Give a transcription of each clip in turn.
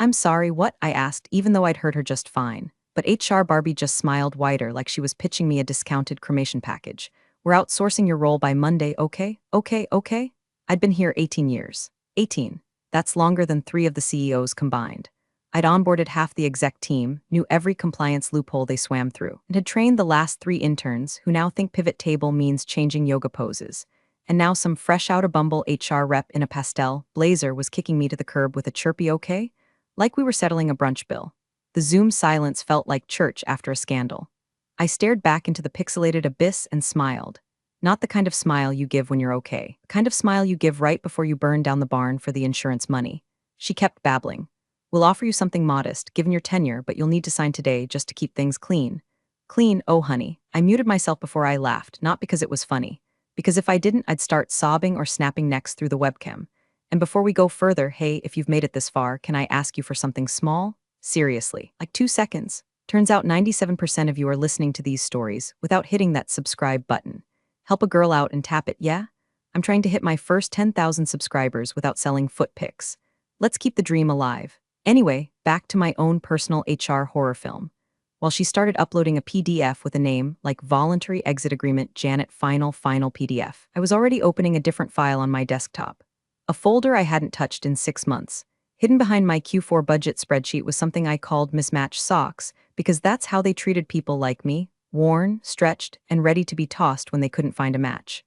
I'm sorry, what? I asked, even though I'd heard her just fine. But HR Barbie just smiled wider like she was pitching me a discounted cremation package. We're outsourcing your role by Monday, okay? Okay, okay? I'd been here 18 years. 18. That's longer than 3 of the CEOs combined. I'd onboarded half the exec team, knew every compliance loophole they swam through, and had trained the last 3 interns who now think pivot table means changing yoga poses. And now some fresh out of Bumble HR rep in a pastel blazer was kicking me to the curb with a chirpy okay? Like we were settling a brunch bill. The Zoom silence felt like church after a scandal. I stared back into the pixelated abyss and smiled. Not the kind of smile you give when you're okay. The kind of smile you give right before you burn down the barn for the insurance money. She kept babbling. We'll offer you something modest, given your tenure, but you'll need to sign today just to keep things clean. Clean, oh honey. I muted myself before I laughed, not because it was funny. Because if I didn't, I'd start sobbing or snapping necks through the webcam. And before we go further, hey, if you've made it this far, can I ask you for something small? Seriously, like 2 seconds. Turns out 97% of you are listening to these stories without hitting that subscribe button. Help a girl out and tap it, yeah? I'm trying to hit my first 10,000 subscribers without selling foot pics. Let's keep the dream alive. Anyway, back to my own personal HR horror film. While she started uploading a PDF with a name like Voluntary Exit Agreement Janet Final PDF, I was already opening a different file on my desktop. A folder I hadn't touched in 6 months. Hidden behind my Q4 budget spreadsheet was something I called mismatched socks, because that's how they treated people like me, worn, stretched, and ready to be tossed when they couldn't find a match.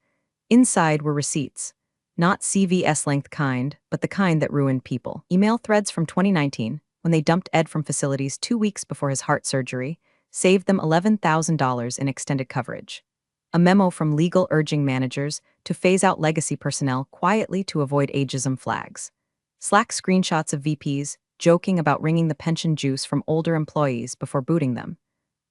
Inside were receipts. Not CVS-length kind, but the kind that ruined people. Email threads from 2019, when they dumped Ed from facilities 2 weeks before his heart surgery, saved them $11,000 in extended coverage. A memo from legal urging managers to phase out legacy personnel quietly to avoid ageism flags. Slack screenshots of VPs joking about wringing the pension juice from older employees before booting them.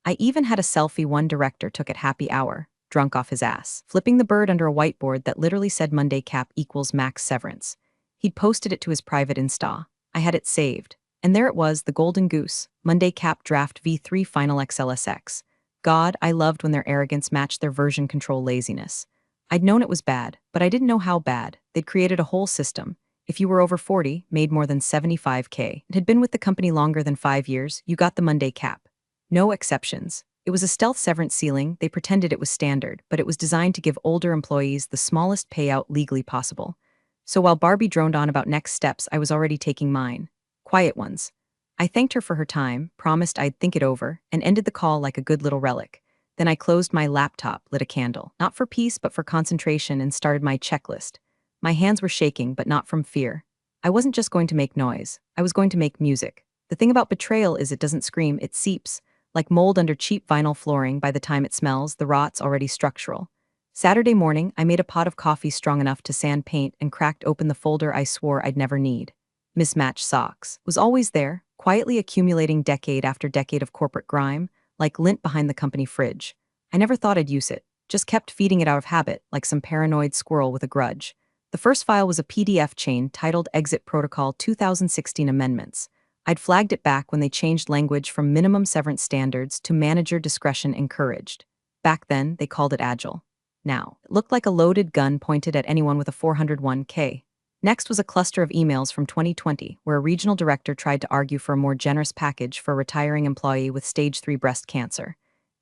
I even had a selfie one director took at happy hour, drunk off his ass, flipping the bird under a whiteboard that literally said Monday cap equals max severance. He'd posted it to his private Insta. I had it saved. And there it was, the golden goose, Monday cap draft V3 final XLSX. God, I loved when their arrogance matched their version control laziness. I'd known it was bad, but I didn't know how bad. They'd created a whole system. If you were over 40, made more than 75K, and had been with the company longer than 5 years, you got the Monday cap. No exceptions. It was a stealth severance ceiling. They pretended it was standard, but it was designed to give older employees the smallest payout legally possible. So while Barbie droned on about next steps, I was already taking mine. Quiet ones. I thanked her for her time, promised I'd think it over, and ended the call like a good little relic. Then I closed my laptop, lit a candle, not for peace but for concentration, and started my checklist. My hands were shaking, but not from fear. I wasn't just going to make noise. I was going to make music. The thing about betrayal is it doesn't scream, it seeps. Like mold under cheap vinyl flooring, by the time it smells, the rot's already structural. Saturday morning, I made a pot of coffee strong enough to sand paint and cracked open the folder I swore I'd never need. Mismatched socks was always there, quietly accumulating decade after decade of corporate grime, like lint behind the company fridge. I never thought I'd use it, just kept feeding it out of habit, like some paranoid squirrel with a grudge. The first file was a PDF chain titled Exit Protocol 2016 Amendments. I'd flagged it back when they changed language from minimum severance standards to manager discretion encouraged. Back then, they called it Agile. Now, it looked like a loaded gun pointed at anyone with a 401k. Next was a cluster of emails from 2020, where a regional director tried to argue for a more generous package for a retiring employee with stage 3 breast cancer.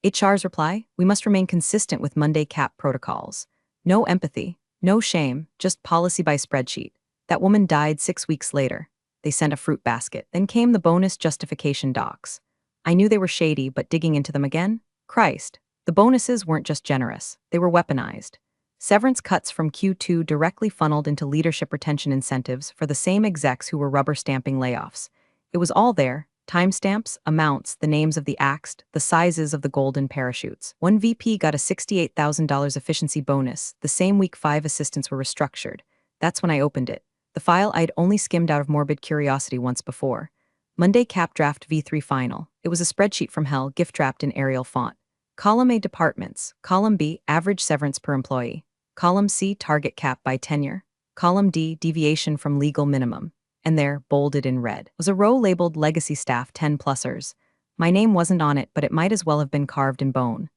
HR's reply: we must remain consistent with Monday cap protocols. No empathy, no shame, just policy by spreadsheet. That woman died 6 weeks later. They sent a fruit basket. Then came the bonus justification docs. I knew they were shady, but digging into them again? Christ. The bonuses weren't just generous, they were weaponized. Severance cuts from Q2 directly funneled into leadership retention incentives for the same execs who were rubber stamping layoffs. It was all there: timestamps, amounts, the names of the axed, the sizes of the golden parachutes. One VP got a $68,000 efficiency bonus. The same week 5 assistants were restructured. That's when I opened it. The file I'd only skimmed out of morbid curiosity once before. Monday cap draft V3 final. It was a spreadsheet from hell, gift-wrapped in Arial font. Column A, departments. Column B, average severance per employee. Column C, target cap by tenure. Column D, deviation from legal minimum. And there, bolded in red, was a row labeled Legacy Staff 10+ers. My name wasn't on it, but it might as well have been carved in bone.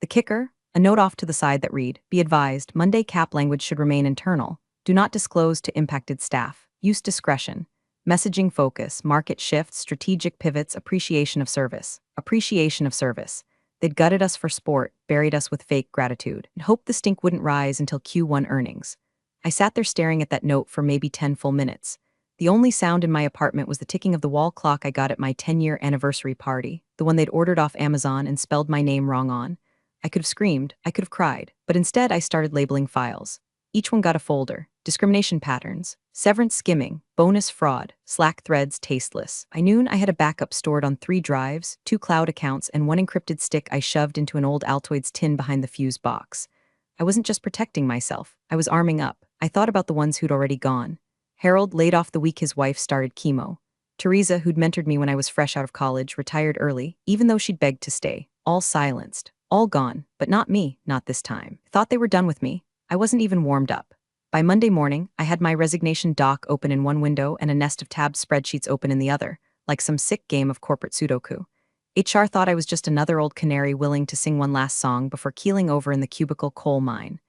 The kicker? A note off to the side that read, be advised, Monday cap language should remain internal. Do not disclose to impacted staff. Use discretion. Messaging focus, market shifts, strategic pivots, appreciation of service. Appreciation of service. They'd gutted us for sport, buried us with fake gratitude, and hoped the stink wouldn't rise until Q1 earnings. I sat there staring at that note for maybe 10 full minutes. The only sound in my apartment was the ticking of the wall clock I got at my 10-year anniversary party, the one they'd ordered off Amazon and spelled my name wrong on. I could have screamed, I could have cried, but instead I started labeling files. Each one got a folder: discrimination patterns, severance skimming, bonus fraud, Slack threads tasteless. By noon, I had a backup stored on 3 drives, 2 cloud accounts, and 1 encrypted stick I shoved into an old Altoids tin behind the fuse box. I wasn't just protecting myself, I was arming up. I thought about the ones who'd already gone. Harold, laid off the week his wife started chemo. Teresa, who'd mentored me when I was fresh out of college, retired early, even though she'd begged to stay. All silenced. All gone, but not me, not this time. Thought they were done with me. I wasn't even warmed up. By Monday morning, I had my resignation doc open in one window and a nest of tab spreadsheets open in the other, like some sick game of corporate Sudoku. HR thought I was just another old canary willing to sing one last song before keeling over in the cubicle coal mine.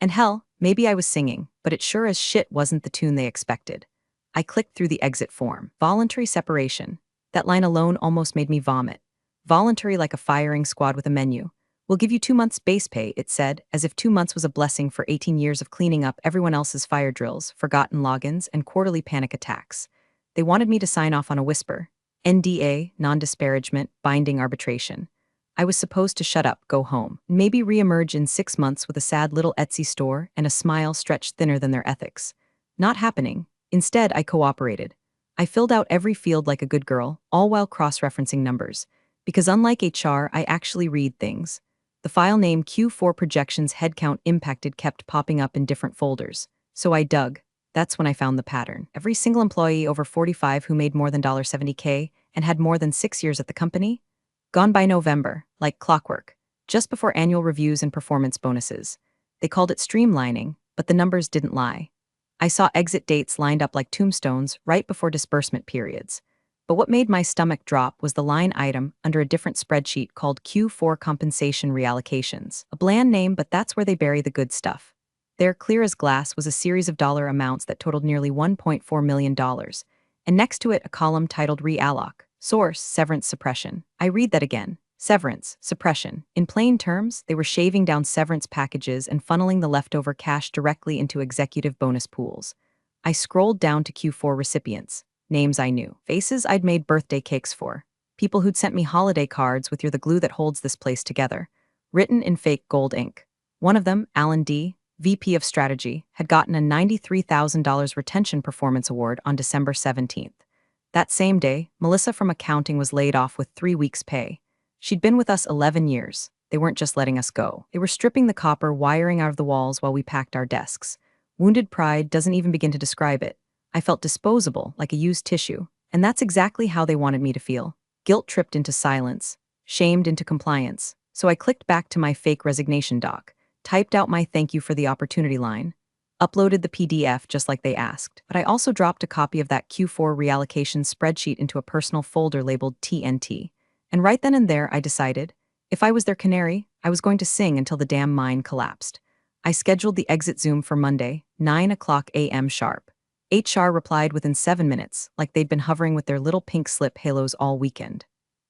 And hell, maybe I was singing, but it sure as shit wasn't the tune they expected. I clicked through the exit form. Voluntary separation. That line alone almost made me vomit. Voluntary like a firing squad with a menu. We'll give you 2 months base pay, it said, as if 2 months was a blessing for 18 years of cleaning up everyone else's fire drills, forgotten logins, and quarterly panic attacks. They wanted me to sign off on a whisper. NDA, non-disparagement, binding arbitration. I was supposed to shut up, go home, maybe re-emerge in 6 months with a sad little Etsy store and a smile stretched thinner than their ethics. Not happening. Instead, I cooperated. I filled out every field like a good girl, all while cross-referencing numbers. Because unlike HR, I actually read things. The file name Q4 projections headcount impacted kept popping up in different folders. So I dug. That's when I found the pattern. Every single employee over 45 who made more than $70K and had more than 6 years at the company, gone by November, like clockwork, just before annual reviews and performance bonuses. They called it streamlining, but the numbers didn't lie. I saw exit dates lined up like tombstones right before disbursement periods. But what made my stomach drop was the line item under a different spreadsheet called Q4 compensation reallocations. A bland name, but that's where they bury the good stuff. There, clear as glass, was a series of dollar amounts that totaled nearly $1.4 million, and next to it a column titled Realloc. Source: severance suppression. I read that again. Severance, suppression. In plain terms, they were shaving down severance packages and funneling the leftover cash directly into executive bonus pools. I scrolled down to Q4 recipients. Names I knew. Faces I'd made birthday cakes for. People who'd sent me holiday cards with "You're the glue that holds this place together," written in fake gold ink. One of them, Alan D., VP of Strategy, had gotten a $93,000 retention performance award on December 17th. That same day, Melissa from accounting was laid off with 3 weeks' pay. She'd been with us 11 years. They weren't just letting us go. They were stripping the copper wiring out of the walls while we packed our desks. Wounded pride doesn't even begin to describe it. I felt disposable, like a used tissue, and that's exactly how they wanted me to feel. Guilt tripped into silence, shamed into compliance. So I clicked back to my fake resignation doc, typed out my "thank you for the opportunity" line, uploaded the PDF just like they asked, but I also dropped a copy of that Q4 reallocation spreadsheet into a personal folder labeled TNT. And right then and there, I decided, if I was their canary, I was going to sing until the damn mine collapsed. I scheduled the exit Zoom for Monday, 9 a.m. sharp. HR replied within 7 minutes, like they'd been hovering with their little pink slip halos all weekend.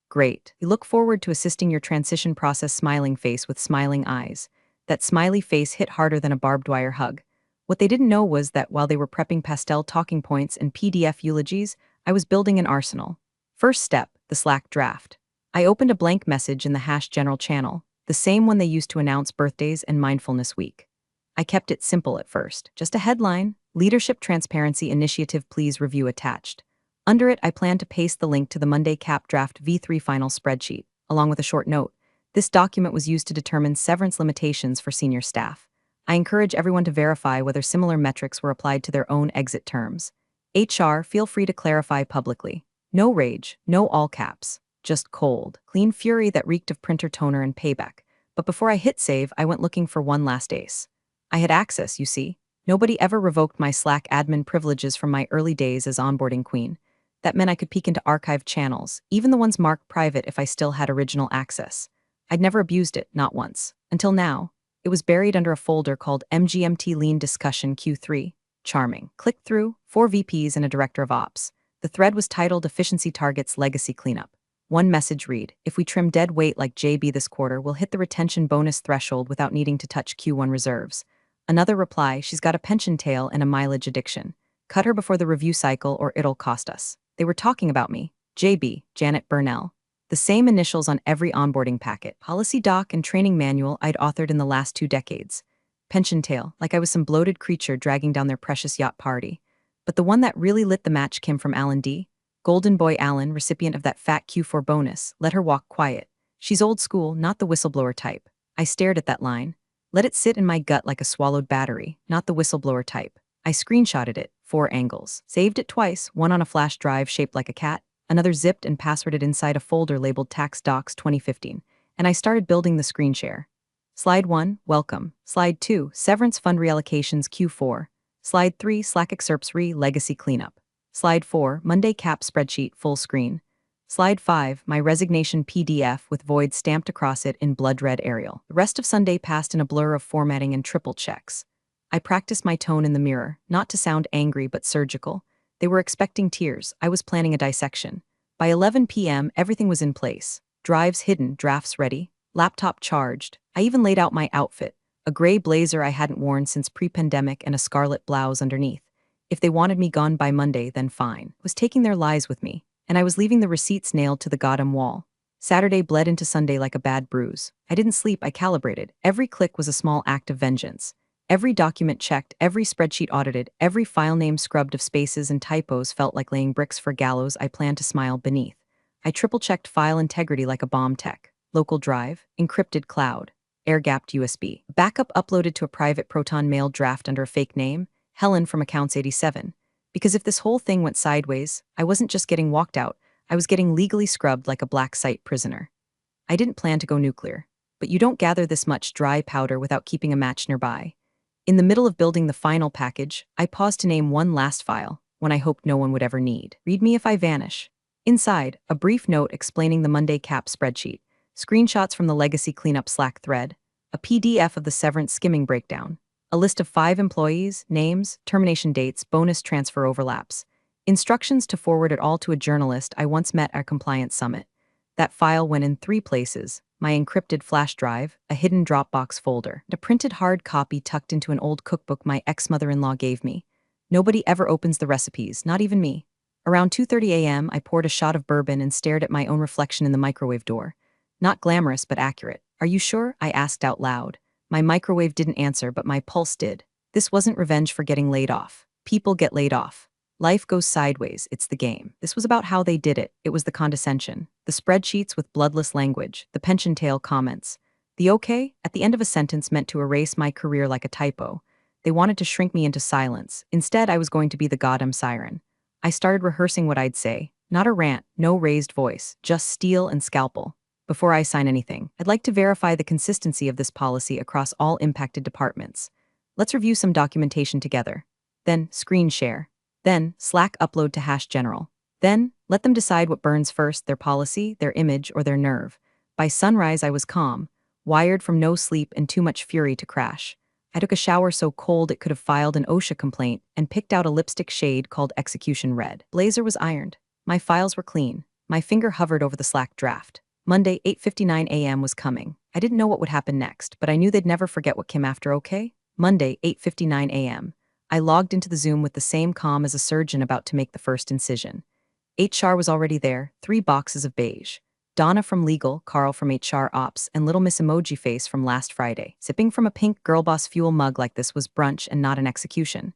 Great. We look forward to assisting your transition process. Smiling face with smiling eyes. That smiley face hit harder than a barbed wire hug. What they didn't know was that while they were prepping pastel talking points and PDF eulogies, I was building an arsenal. First step, the Slack draft. I opened a blank message in the #general channel, the same one they used to announce birthdays and mindfulness week. I kept it simple at first, just a headline: Leadership Transparency Initiative, please review attached. Under it, I plan to paste the link to the Monday Cap Draft V3 final spreadsheet, along with a short note. This document was used to determine severance limitations for senior staff. I encourage everyone to verify whether similar metrics were applied to their own exit terms. HR, feel free to clarify publicly. No rage, no all caps, just cold, clean fury that reeked of printer toner and payback. But before I hit save, I went looking for one last ace. I had access, you see. Nobody ever revoked my Slack admin privileges from my early days as onboarding queen. That meant I could peek into archived channels, even the ones marked private, if I still had original access. I'd never abused it, not once. Until now. It was buried under a folder called MGMT Lean Discussion Q3. Charming. Click through, 4 VPs and a director of ops. The thread was titled Efficiency Targets Legacy Cleanup. One message read, if we trim dead weight like JB this quarter, we'll hit the retention bonus threshold without needing to touch Q1 reserves. Another reply, she's got a pension tail and a mileage addiction. Cut her before the review cycle or it'll cost us. They were talking about me. JB, Janet Burnell. The same initials on every onboarding packet, policy doc and training manual I'd authored in the last 2 decades. Pension tail, like I was some bloated creature dragging down their precious yacht party. But the one that really lit the match came from Alan D. Golden Boy Allen, recipient of that fat Q4 bonus, let her walk quiet. She's old school, not the whistleblower type. I stared at that line. Let it sit in my gut like a swallowed battery, not the whistleblower type. I screenshotted it, 4 angles. Saved it twice, one on a flash drive shaped like a cat, another zipped and passworded inside a folder labeled Tax Docs 2015, and I started building the screen share. Slide 1, Welcome. Slide 2, Severance Fund Reallocations Q4. Slide 3, Slack Excerpts Legacy Cleanup. Slide 4, Monday Cap Spreadsheet Full Screen. Slide 5, my resignation PDF with void stamped across it in blood red Arial. The rest of Sunday passed in a blur of formatting and triple checks. I practiced my tone in the mirror, not to sound angry but surgical. They were expecting tears. I was planning a dissection. By 11 p.m., everything was in place. Drives hidden, drafts ready, laptop charged. I even laid out my outfit, a gray blazer I hadn't worn since pre-pandemic and a scarlet blouse underneath. If they wanted me gone by Monday, then fine. I was taking their lies with me, and I was leaving the receipts nailed to the goddamn wall. Saturday bled into Sunday like a bad bruise. I didn't sleep, I calibrated. Every click was a small act of vengeance. Every document checked, every spreadsheet audited, every file name scrubbed of spaces and typos felt like laying bricks for gallows I planned to smile beneath. I triple-checked file integrity like a bomb tech. Local drive, encrypted cloud, air-gapped USB. Backup uploaded to a private Proton mail draft under a fake name, Helen from Accounts 87. Because if this whole thing went sideways, I wasn't just getting walked out, I was getting legally scrubbed like a black site prisoner. I didn't plan to go nuclear, but you don't gather this much dry powder without keeping a match nearby. In the middle of building the final package, I paused to name one last file, one I hoped no one would ever need. Read me if I vanish. Inside, a brief note explaining the Monday Cap spreadsheet, screenshots from the Legacy Cleanup Slack thread, a PDF of the severance skimming breakdown, a list of 5 employees, names, termination dates, bonus transfer overlaps, instructions to forward it all to a journalist I once met at a compliance summit. That file went in 3 places: my encrypted flash drive, a hidden Dropbox folder, and a printed hard copy tucked into an old cookbook my ex-mother-in-law gave me. Nobody ever opens the recipes, not even me. Around 2:30 a.m., I poured a shot of bourbon and stared at my own reflection in the microwave door. Not glamorous, but accurate. Are you sure? I asked out loud. My microwave didn't answer, but my pulse did. This wasn't revenge for getting laid off. People get laid off. Life goes sideways, it's the game. This was about how they did it. It was the condescension. The spreadsheets with bloodless language, the pension tail comments. The okay at the end of a sentence meant to erase my career like a typo. They wanted to shrink me into silence. Instead, I was going to be the goddamn siren. I started rehearsing what I'd say. Not a rant, no raised voice, just steel and scalpel. Before I sign anything, I'd like to verify the consistency of this policy across all impacted departments. Let's review some documentation together. Then, screen share. Then, Slack upload to #general. Then, let them decide what burns first, their policy, their image, or their nerve. By sunrise, I was calm, wired from no sleep and too much fury to crash. I took a shower so cold it could have filed an OSHA complaint and picked out a lipstick shade called Execution Red. Blazer was ironed. My files were clean. My finger hovered over the Slack draft. Monday, 8:59 a.m. was coming. I didn't know what would happen next, but I knew they'd never forget what came after, okay? Monday, 8:59 a.m. I logged into the Zoom with the same calm as a surgeon about to make the first incision. HR was already there, 3 boxes of beige. Donna from Legal, Carl from HR Ops, and Little Miss Emoji Face from last Friday. Sipping from a pink Girl Boss Fuel mug like this was brunch and not an execution.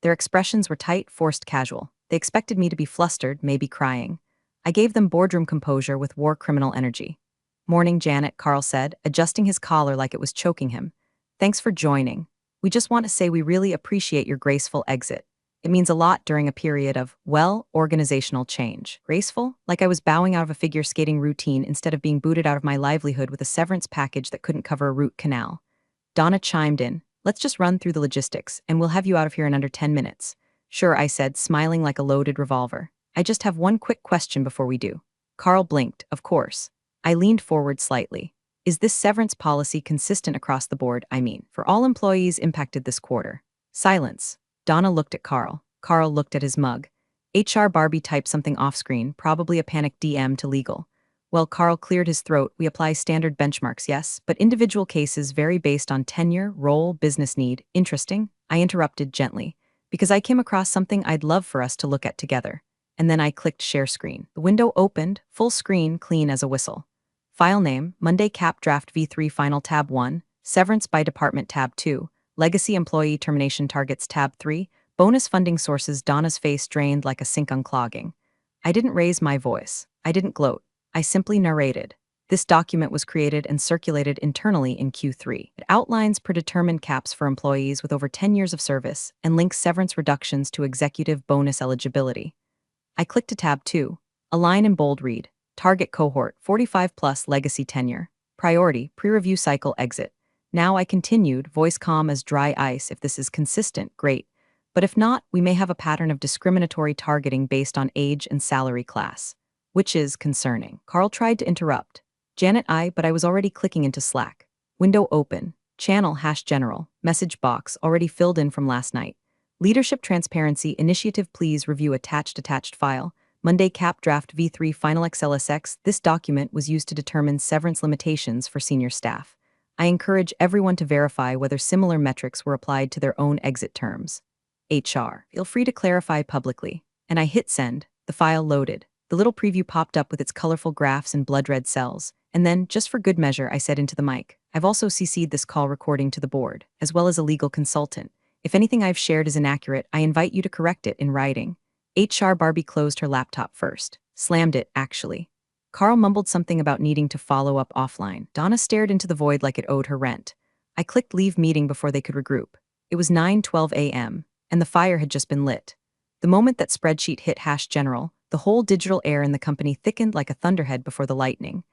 Their expressions were tight, forced casual. They expected me to be flustered, maybe crying. I gave them boardroom composure with war criminal energy. Morning, Janet, Carl said, adjusting his collar like it was choking him. Thanks for joining. We just want to say we really appreciate your graceful exit. It means a lot during a period of, well, organizational change. Graceful? Like I was bowing out of a figure skating routine instead of being booted out of my livelihood with a severance package that couldn't cover a root canal. Donna chimed in. Let's just run through the logistics, and we'll have you out of here in under 10 minutes. Sure, I said, smiling like a loaded revolver. I just have one quick question before we do. Carl blinked, of course. I leaned forward slightly. Is this severance policy consistent across the board, for all employees impacted this quarter? Silence. Donna looked at Carl. Carl looked at his mug. HR Barbie typed something off-screen, probably a panicked DM to legal. Well, Carl cleared his throat. We apply standard benchmarks, yes, but individual cases vary based on tenure, role, business need. Interesting, I interrupted gently, because I came across something I'd love for us to look at together. And then I clicked share screen. The window opened, full screen, clean as a whistle. File name, Monday Cap Draft V3 Final Tab 1, Severance by Department Tab 2, Legacy Employee Termination Targets Tab 3, Bonus Funding Sources. Donna's face drained like a sink unclogging. I didn't raise my voice. I didn't gloat. I simply narrated. This document was created and circulated internally in Q3. It outlines predetermined caps for employees with over 10 years of service and links severance reductions to executive bonus eligibility. I clicked to tab 2. A line in bold read. Target cohort, 45 plus legacy tenure. Priority, pre-review cycle exit. Now I continued, voice calm as dry ice. If this is consistent, great. But if not, we may have a pattern of discriminatory targeting based on age and salary class. Which is concerning. Carl tried to interrupt. Janet, but I was already clicking into Slack. Window open. Channel #general. Message box already filled in from last night. Leadership Transparency Initiative. Please review attached file. Monday Cap Draft V3 Final XLSX. This document was used to determine severance limitations for senior staff. I encourage everyone to verify whether similar metrics were applied to their own exit terms. HR. Feel free to clarify publicly. And I hit send. The file loaded. The little preview popped up with its colorful graphs and blood-red cells. And then, just for good measure, I said into the mic, I've also CC'd this call recording to the board, as well as a legal consultant. If anything I've shared is inaccurate, I invite you to correct it in writing. HR Barbie closed her laptop first. Slammed it, actually. Carl mumbled something about needing to follow up offline. Donna stared into the void like it owed her rent. I clicked leave meeting before they could regroup. It was 9:12 a.m., and the fire had just been lit. The moment that spreadsheet hit #general, the whole digital air in the company thickened like a thunderhead before the lightning.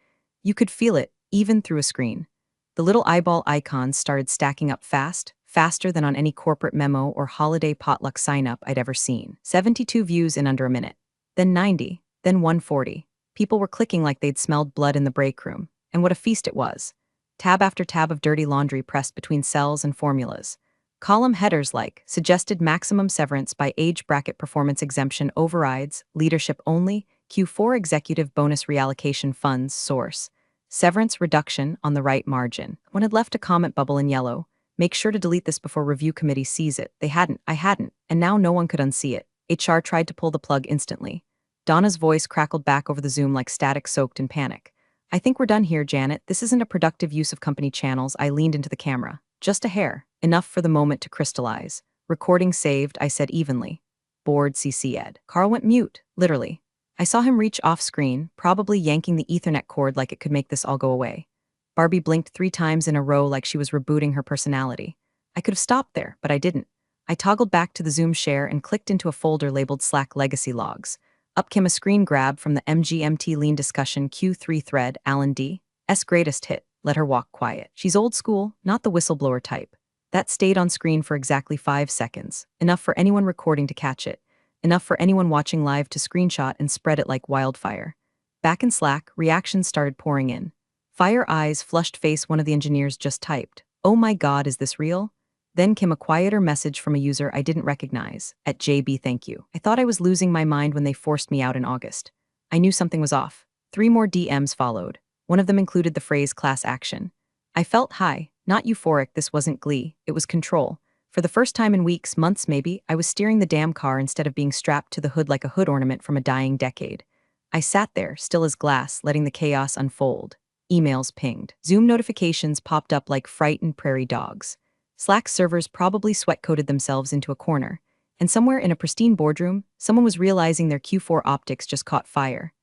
You could feel it, even through a screen. The little eyeball icons started stacking up fast, faster than on any corporate memo or holiday potluck sign-up I'd ever seen. 72 views in under a minute. Then 90, then 140. People were clicking like they'd smelled blood in the break room. And what a feast it was. Tab after tab of dirty laundry pressed between cells and formulas. Column headers like, suggested maximum severance by age bracket performance exemption overrides, leadership only, Q4 executive bonus reallocation funds source, severance reduction on the right margin. One had left a comment bubble in yellow. Make sure to delete this before review committee sees it. They hadn't, I hadn't, and now no one could unsee it. HR tried to pull the plug instantly. Donna's voice crackled back over the Zoom like static soaked in panic. I think we're done here, Janet. This isn't a productive use of company channels. I leaned into the camera. Just a hair. Enough for the moment to crystallize. Recording saved, I said evenly. Board CC Ed. Carl went mute, literally. I saw him reach off screen, probably yanking the Ethernet cord like it could make this all go away. Barbie blinked 3 times in a row like she was rebooting her personality. I could have stopped there, but I didn't. I toggled back to the Zoom share and clicked into a folder labeled Slack Legacy Logs. Up came a screen grab from the MGMT Lean Discussion Q3 thread, Alan D.'s greatest hit, let her walk quiet. She's old school, not the whistleblower type. That stayed on screen for exactly 5 seconds, enough for anyone recording to catch it, enough for anyone watching live to screenshot and spread it like wildfire. Back in Slack, reactions started pouring in. Fire eyes, flushed face, one of the engineers just typed, "Oh my god, is this real?" Then came a quieter message from a user I didn't recognize, at JB thank you. I thought I was losing my mind when they forced me out in August. I knew something was off. 3 more DMs followed. One of them included the phrase class action. I felt high, not euphoric. This wasn't glee, it was control. For the first time in weeks, months maybe, I was steering the damn car instead of being strapped to the hood like a hood ornament from a dying decade. I sat there, still as glass, letting the chaos unfold. Emails pinged. Zoom notifications popped up like frightened prairie dogs. Slack servers probably sweat-coated themselves into a corner. And somewhere in a pristine boardroom, someone was realizing their Q4 optics just caught fire.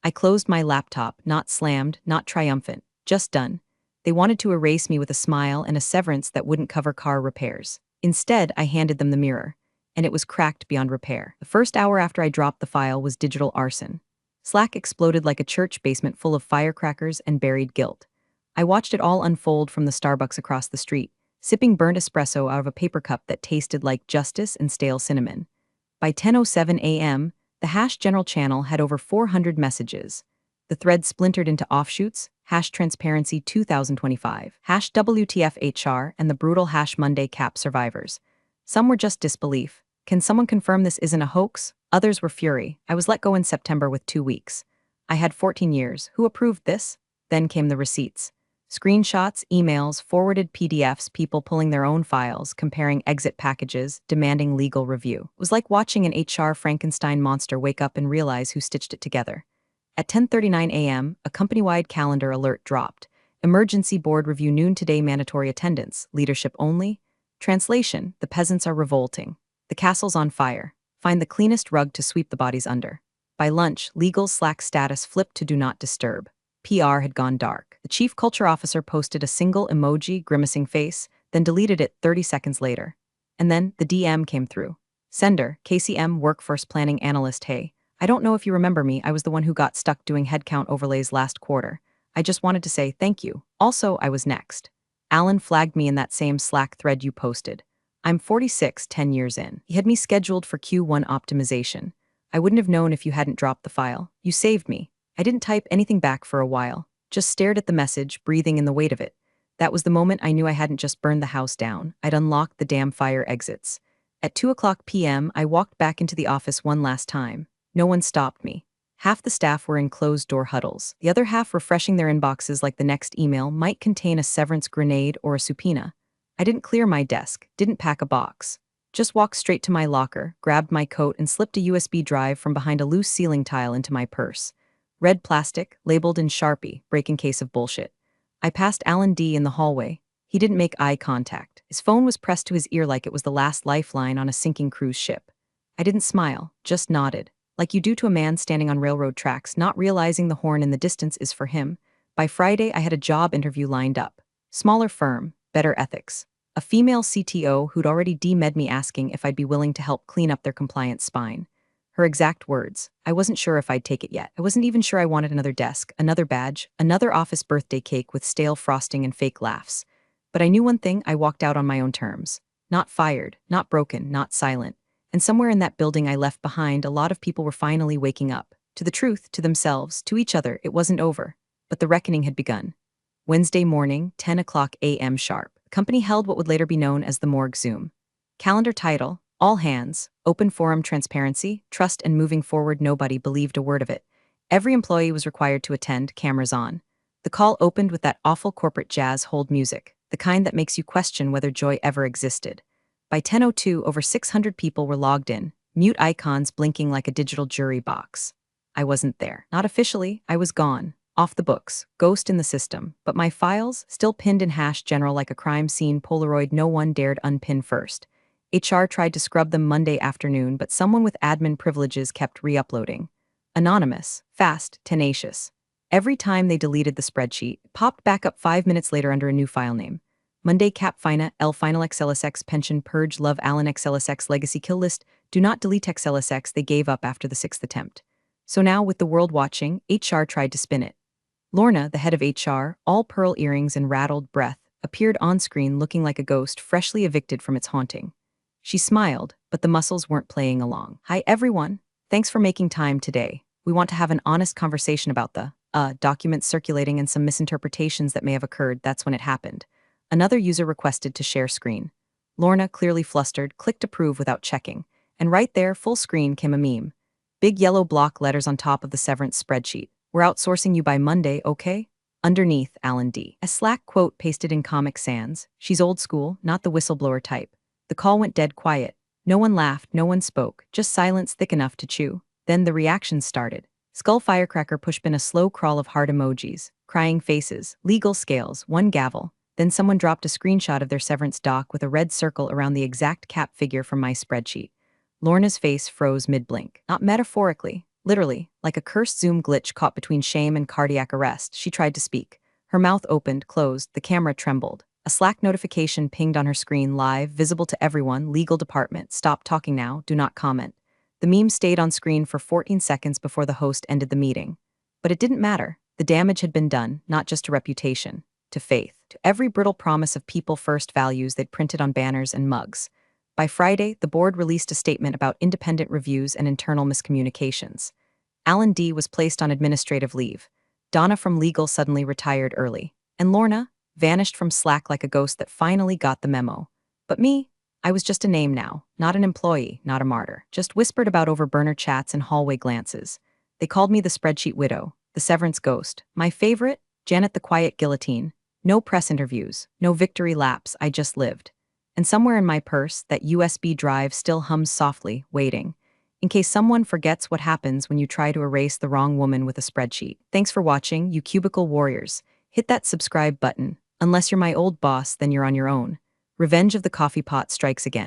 I closed my laptop, not slammed, not triumphant, just done. They wanted to erase me with a smile and a severance that wouldn't cover car repairs. Instead, I handed them the mirror, and it was cracked beyond repair. The first hour after I dropped the file was digital arson. Slack exploded like a church basement full of firecrackers and buried guilt. I watched it all unfold from the Starbucks across the street, sipping burnt espresso out of a paper cup that tasted like justice and stale cinnamon. By 10:07 a.m., the #general channel had over 400 messages. The thread splintered into offshoots, #transparency 2025, #WTFHR, and the brutal #Monday Cap survivors. Some were just disbelief, Can someone confirm this isn't a hoax? Others were fury. I was let go in September with 2 weeks. I had 14 years. Who approved this? Then came the receipts. Screenshots, emails, forwarded PDFs, people pulling their own files, comparing exit packages, demanding legal review. It was like watching an HR Frankenstein monster wake up and realize who stitched it together. At 10:39 a.m., a company-wide calendar alert dropped. Emergency board review noon today, mandatory attendance, leadership only. Translation: the peasants are revolting. The castle's on fire. Find the cleanest rug to sweep the bodies under. By lunch, legal Slack status flipped to do not disturb. PR had gone dark. The chief culture officer posted a single emoji, grimacing face, then deleted it 30 seconds later. And then the DM came through. Sender, KCM Workforce Planning Analyst. Hey, I don't know if you remember me, I was the one who got stuck doing headcount overlays last quarter. I just wanted to say thank you. Also, I was next. Alan flagged me in that same Slack thread you posted. I'm 46, 10 years in. He had me scheduled for Q1 optimization. I wouldn't have known if you hadn't dropped the file. You saved me. I didn't type anything back for a while, just stared at the message, breathing in the weight of it. That was the moment I knew I hadn't just burned the house down. I'd unlocked the damn fire exits. At 2:00 p.m., I walked back into the office one last time. No one stopped me. Half the staff were in closed-door huddles, the other half refreshing their inboxes like the next email might contain a severance grenade or a subpoena. I didn't clear my desk, didn't pack a box. Just walked straight to my locker, grabbed my coat, and slipped a USB drive from behind a loose ceiling tile into my purse. Red plastic, labeled in Sharpie, break in case of bullshit. I passed Alan D. in the hallway. He didn't make eye contact. His phone was pressed to his ear like it was the last lifeline on a sinking cruise ship. I didn't smile, just nodded, like you do to a man standing on railroad tracks, not realizing the horn in the distance is for him. By Friday, I had a job interview lined up. Smaller firm, better ethics. A female CTO who'd already DM'd me asking if I'd be willing to help clean up their compliance spine. Her exact words: I wasn't sure if I'd take it yet. I wasn't even sure I wanted another desk, another badge, another office birthday cake with stale frosting and fake laughs. But I knew one thing: I walked out on my own terms. Not fired, not broken, not silent. And somewhere in that building I left behind, a lot of people were finally waking up. To the truth, to themselves, to each other. It wasn't over. But the reckoning had begun. Wednesday morning, 10:00 a.m. sharp. The company held what would later be known as the Morgue Zoom. Calendar title: All hands, open forum, transparency, trust, and moving forward. Nobody believed a word of it. Every employee was required to attend, cameras on. The call opened with that awful corporate jazz hold music, the kind that makes you question whether joy ever existed. By 10:02, over 600 people were logged in, mute icons blinking like a digital jury box. I wasn't there. Not officially, I was gone. Off the books, ghost in the system, but my files, still pinned in hash general like a crime scene Polaroid no one dared unpin first. HR tried to scrub them Monday afternoon, but someone with admin privileges kept re-uploading. Anonymous, fast, tenacious. Every time they deleted the spreadsheet, it popped back up 5 minutes later under a new file name. Monday Cap Fina, L Final XLSX Pension Purge Love Allen XLSX Legacy Kill List, Do Not Delete XLSX. They gave up after the 6th attempt. So now, with the world watching, HR tried to spin it. Lorna, the head of HR, all pearl earrings and rattled breath, appeared on screen looking like a ghost freshly evicted from its haunting. She smiled, but the muscles weren't playing along. Hi everyone, thanks for making time today. We want to have an honest conversation about the documents circulating and some misinterpretations that may have occurred. That's when it happened. Another user requested to share screen. Lorna, clearly flustered, clicked approve without checking, and right there, full screen, came a meme. Big yellow block letters on top of the severance spreadsheet. We're outsourcing you by Monday, okay? Underneath, Alan D. A Slack quote pasted in Comic Sans. She's old school, not the whistleblower type. The call went dead quiet. No one laughed, no one spoke, just silence thick enough to chew. Then the reactions started. Skull Firecracker pushed in a slow crawl of heart emojis, crying faces, legal scales, one gavel. Then someone dropped a screenshot of their severance doc with a red circle around the exact cap figure from my spreadsheet. Lorna's face froze mid-blink. Not metaphorically, literally, like a cursed Zoom glitch caught between shame and cardiac arrest. She tried to speak. Her mouth opened, closed, the camera trembled. A Slack notification pinged on her screen, live, visible to everyone, legal department, stop talking now, do not comment. The meme stayed on screen for 14 seconds before the host ended the meeting. But it didn't matter. The damage had been done, not just to reputation, to faith, to every brittle promise of people-first values they'd printed on banners and mugs. By Friday, the board released a statement about independent reviews and internal miscommunications. Alan D. was placed on administrative leave. Donna from legal suddenly retired early. And Lorna vanished from Slack like a ghost that finally got the memo. But me, I was just a name now, not an employee, not a martyr, just whispered about over burner chats and hallway glances. They called me the spreadsheet widow, the severance ghost. My favorite, Janet the quiet guillotine. No press interviews, no victory laps, I just lived. And somewhere in my purse, that USB drive still hums softly, waiting, in case someone forgets what happens when you try to erase the wrong woman with a spreadsheet. Thanks for watching, you cubicle warriors. Hit that subscribe button. Unless you're my old boss, then you're on your own. Revenge of the coffee pot strikes again.